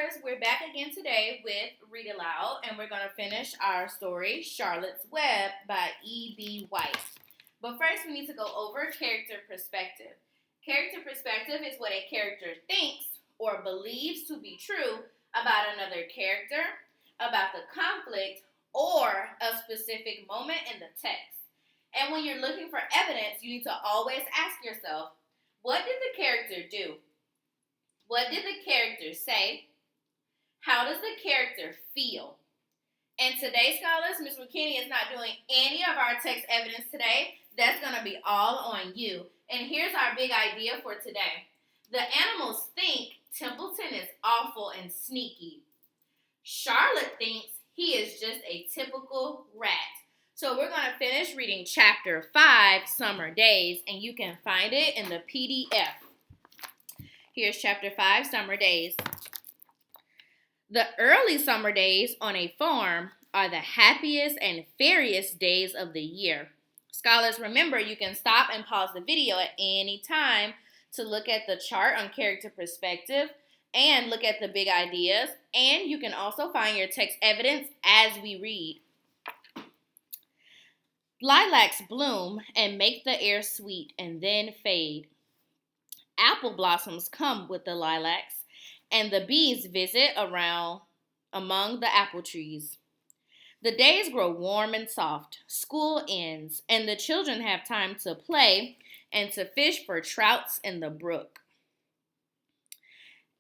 scholars, we're back again today with Read Aloud, and we're going to finish our story, Charlotte's Web by E.B. White. But first, we need to go over character perspective. Character perspective is what a character thinks or believes to be true about another character, about the conflict, or a specific moment in the text. And when you're looking for evidence, you need to always ask yourself, what did the character do? What did the character say? How does the character feel? And today, scholars, Ms. McKinney is not doing any of our text evidence today. That's going to be all on you. And here's our big idea for today. The animals think Templeton is awful and sneaky. Charlotte thinks he is just a typical rat. So we're going to finish reading chapter 5, Summer Days, and you can find it in the PDF. Here's chapter 5, Summer Days. The early summer days on a farm are the happiest and fairest days of the year. Scholars, remember, you can stop and pause the video at any time to look at the chart on character perspective and look at the big ideas. And you can also find your text evidence as we read. Lilacs bloom and make the air sweet and then fade. Apple blossoms come with the lilacs, and the bees visit around among the apple trees. The days grow warm and soft. School ends, and the children have time to play and to fish for trouts in the brook.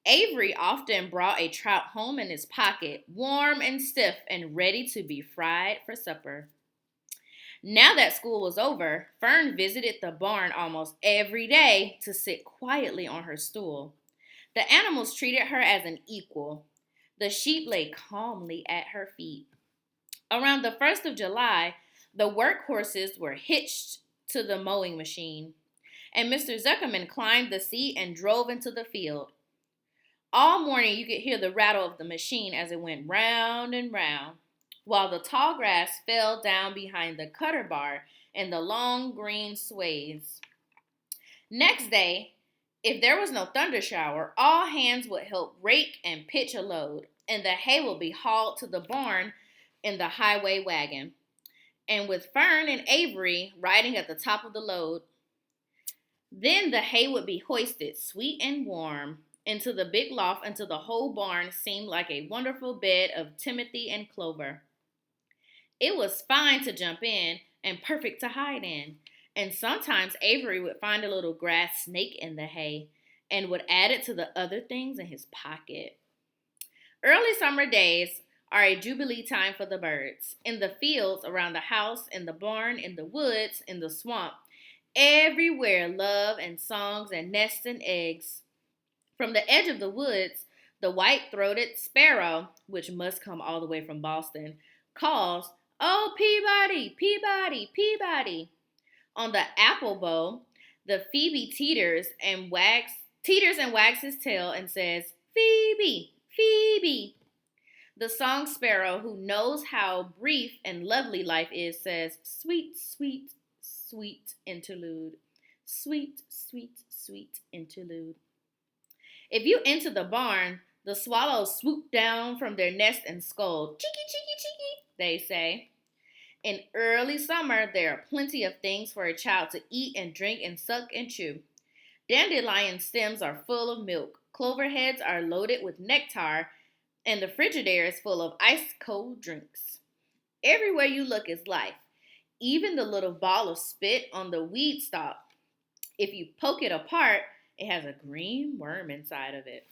Avery often brought a trout home in his pocket, warm and stiff and ready to be fried for supper. Now that school was over, Fern visited the barn almost every day to sit quietly on her stool. The animals treated her as an equal. The sheep lay calmly at her feet. Around the 1st of July, the workhorses were hitched to the mowing machine, and Mr. Zuckerman climbed the seat and drove into the field. All morning you could hear the rattle of the machine as it went round and round, while the tall grass fell down behind the cutter bar and the long green swaths. Next day, if there was no thunder shower, all hands would help rake and pitch a load, and the hay would be hauled to the barn in the highway wagon, and with Fern and Avery riding at the top of the load. Then the hay would be hoisted, sweet and warm, into the big loft until the whole barn seemed like a wonderful bed of timothy and clover. It was fine to jump in and perfect to hide in. And sometimes Avery would find a little grass snake in the hay and would add it to the other things in his pocket. Early summer days are a jubilee time for the birds. In the fields, around the house, in the barn, in the woods, in the swamp, everywhere love and songs and nests and eggs. From the edge of the woods, the white-throated sparrow, which must come all the way from Boston, calls, "Oh, Peabody, Peabody, Peabody." On the apple bough, the phoebe teeters and wags his tail and says, "Phoebe, Phoebe." The song sparrow, who knows how brief and lovely life is, says, "Sweet, sweet, sweet interlude. Sweet, sweet, sweet interlude." If you enter the barn, the swallows swoop down from their nest and scold. "Cheeky, cheeky, cheeky," they say. In early summer, there are plenty of things for a child to eat and drink and suck and chew. Dandelion stems are full of milk, clover heads are loaded with nectar, and the Frigidaire is full of ice-cold drinks. Everywhere you look is life, even the little ball of spit on the weed stalk. If you poke it apart, it has a green worm inside of it.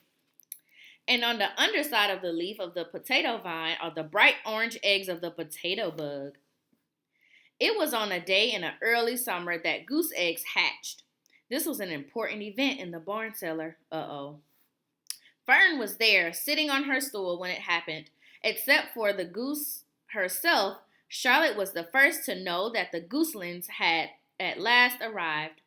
And on the underside of the leaf of the potato vine are the bright orange eggs of the potato bug. It was on a day in the early summer that goose eggs hatched. This was an important event in the barn cellar. Fern was there, sitting on her stool when it happened. Except for the goose herself, Charlotte was the first to know that the gooselings had at last arrived.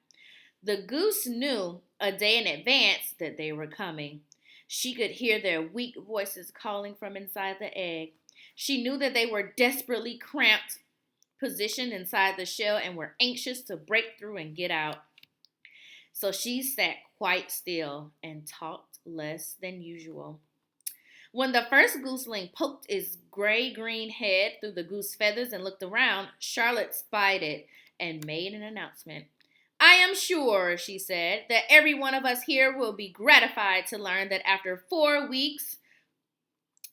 The goose knew a day in advance that they were coming. She could hear their weak voices calling from inside the egg. She knew that they were desperately cramped, positioned inside the shell, and were anxious to break through and get out. So she sat quite still and talked less than usual. When the first gooseling poked its gray-green head through the goose feathers and looked around, Charlotte spied it and made an announcement. I am sure, she said, that every one of us here will be gratified to learn that after 4 weeks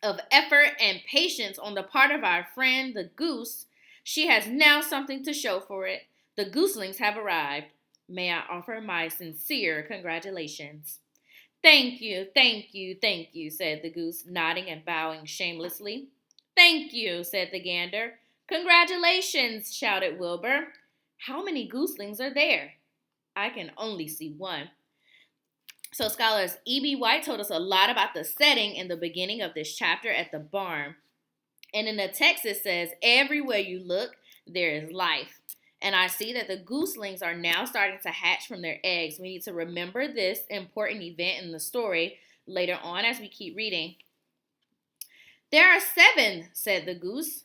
of effort and patience on the part of our friend the goose, she has now something to show for it. The gooselings have arrived. May I offer my sincere congratulations? Thank you, thank you, thank you, said the goose, nodding and bowing shamelessly. Thank you, said the gander. Congratulations, shouted Wilbur. How many gooselings are there? I can only see one. So scholars E.B. White told us a lot about the setting in the beginning of this chapter at the barn. And in the text it says, everywhere you look, there is life. And I see that the gooselings are now starting to hatch from their eggs. We need to remember this important event in the story later on as we keep reading. There are 7, said the goose.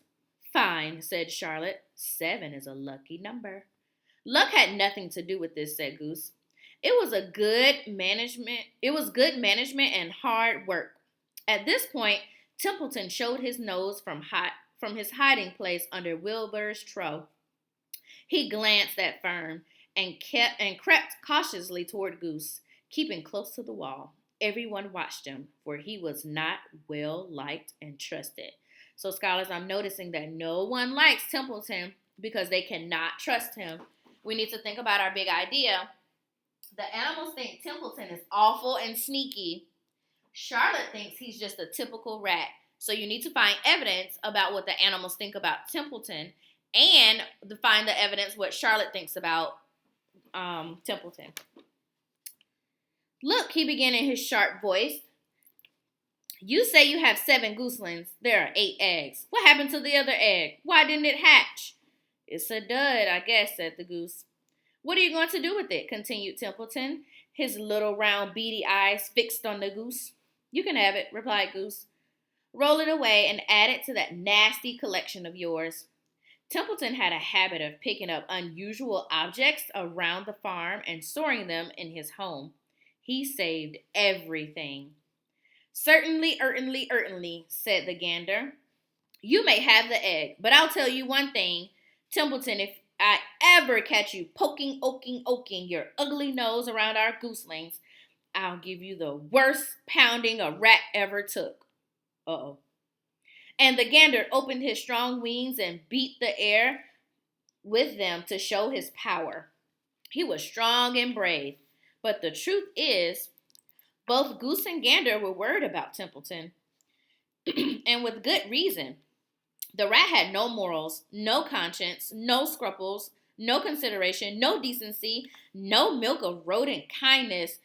Fine, said Charlotte. 7 is a lucky number. Luck had nothing to do with this, said Goose. It was good management and hard work. At this point, Templeton showed his nose from his hiding place under Wilbur's trough. He glanced at Fern and crept cautiously toward Goose, keeping close to the wall. Everyone watched him, for he was not well liked and trusted. So, scholars, I'm noticing that no one likes Templeton because they cannot trust him. We need to think about our big idea. The animals think Templeton is awful and sneaky. Charlotte thinks he's just a typical rat. So you need to find evidence about what the animals think about Templeton and find the evidence what Charlotte thinks about Templeton. Look, he began in his sharp voice. You say you have 7 gooselings. There are 8 eggs. What happened to the other egg? Why didn't it hatch? It's a dud, I guess, said the goose. What are you going to do with it? Continued Templeton, his little round beady eyes fixed on the goose. You can have it, replied Goose. Roll it away and add it to that nasty collection of yours. Templeton had a habit of picking up unusual objects around the farm and storing them in his home. He saved everything. Certainly, said the gander. You may have the egg, but I'll tell you one thing, Templeton, if I ever catch you poking your ugly nose around our gooselings, I'll give you the worst pounding a rat ever took. Uh-oh. And the gander opened his strong wings and beat the air with them to show his power. He was strong and brave, but the truth is, both Goose and Gander were worried about Templeton, and with good reason. The rat had no morals, no conscience, no scruples, no consideration, no decency, no milk of rodent kindness,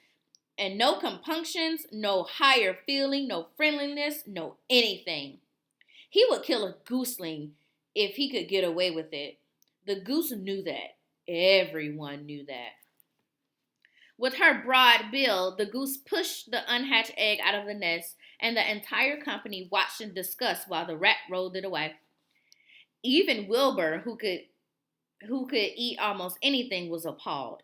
and no compunctions, no higher feeling, no friendliness, no anything. He would kill a gooseling if he could get away with it. The goose knew that. Everyone knew that. With her broad bill, the goose pushed the unhatched egg out of the nest, and the entire company watched in disgust while the rat rolled it away. Even Wilbur, who could eat almost anything, was appalled.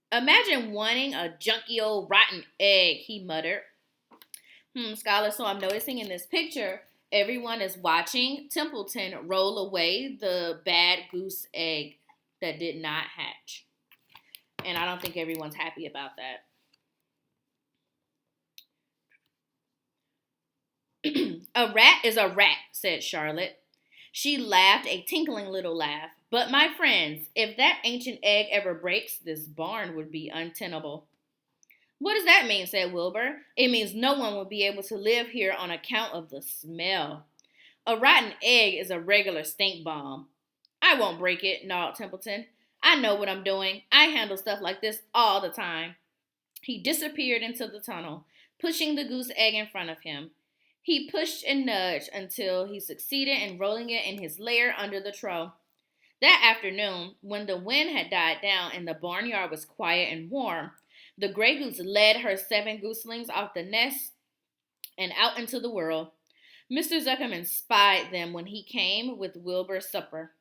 Imagine wanting a junky old rotten egg, he muttered. Scholar, so I'm noticing in this picture, everyone is watching Templeton roll away the bad goose egg that did not hatch. And I don't think everyone's happy about that. A rat is a rat, said Charlotte. She laughed a tinkling little laugh. But my friends, if that ancient egg ever breaks, this barn would be untenable. What does that mean, said Wilbur. It means no one will be able to live here on account of the smell. A rotten egg is a regular stink bomb. I won't break it, gnawed Templeton. I know what I'm doing. I handle stuff like this all the time. He disappeared into the tunnel, pushing the goose egg in front of him. He pushed and nudged until he succeeded in rolling it in his lair under the trough. That afternoon, when the wind had died down and the barnyard was quiet and warm, the gray goose led her 7 gooselings off the nest and out into the world. Mr. Zuckerman spied them when he came with Wilbur's supper.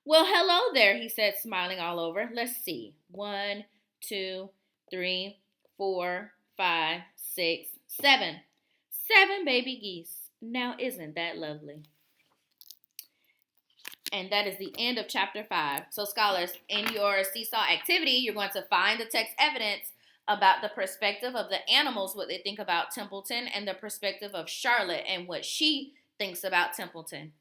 Well, hello there, he said, smiling all over. Let's see. 1, 2, 3, 4, 5, 6, 7. 7 baby geese. Now, isn't that lovely? And that is the end of chapter 5. So, scholars, in your seesaw activity, you're going to find the text evidence about the perspective of the animals, what they think about Templeton, and the perspective of Charlotte and what she thinks about Templeton.